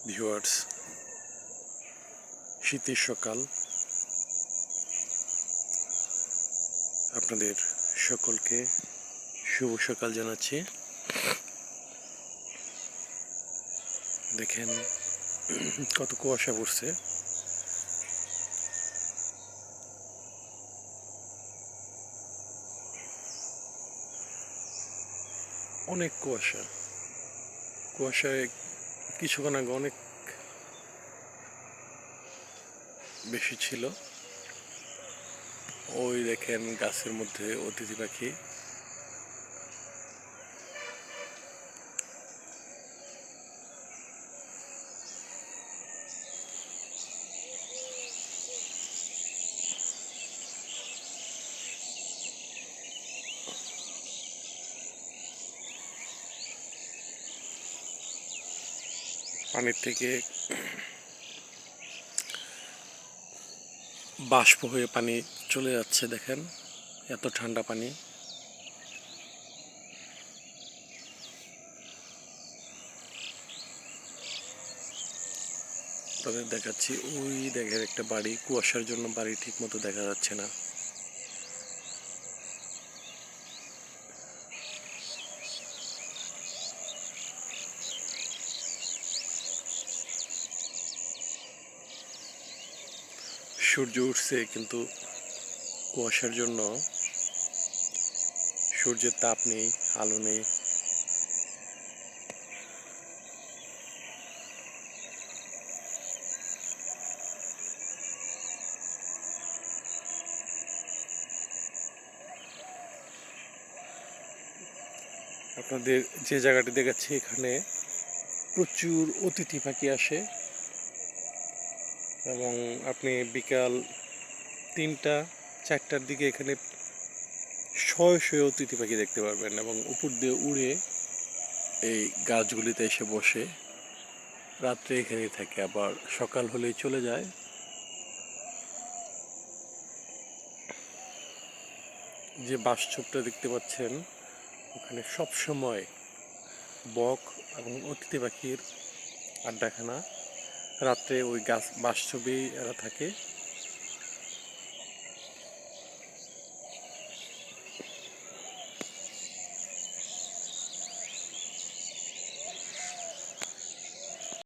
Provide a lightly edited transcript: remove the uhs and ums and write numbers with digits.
Viewers, শীতের সকাল, আপনাদের সকলকে শুভ সকাল জানাচ্ছি। দেখেন কত কুয়াশা পড়ছে। অনেক কুয়াশায় কিছুক্ষণ আগে অনেক বেশি ছিল। ওই দেখেন গাছের মধ্যে অতিথি পাখি। পানির থেকে বাষ্প হয়ে পানি চলে যাচ্ছে, দেখেন এত ঠান্ডা পানি। তাদের দেখাচ্ছি, ওই দেখেন একটা বাড়ি, কুয়াশার জন্য বাড়ি ঠিক মতো দেখা যাচ্ছে না। সূর্য উঠছে কিন্তু কুয়াশার জন্য সূর্যের তাপ নেই, আলো নেই। আপনাদের যে জায়গাটি দেখাচ্ছি, এখানে প্রচুর অতিথি পাখি আসে এবং আপনি বিকাল 3টা-4টার দিকে এখানে শয়ে শয়ে অতিথি পাখি দেখতে পারবেন এবং উপর দিয়ে উড়ে এই গাছগুলিতে এসে বসে রাত্রে এখানেই থাকে, আবার সকাল হলেই চলে যায়। যে বাসঝোপটা দেখতে পাচ্ছেন, ওখানে সব সময় বক এবং অতিথি পাখির আড্ডাখানা। রাত্রে ওই গাছ বাসঝোপেই এরা থাকে।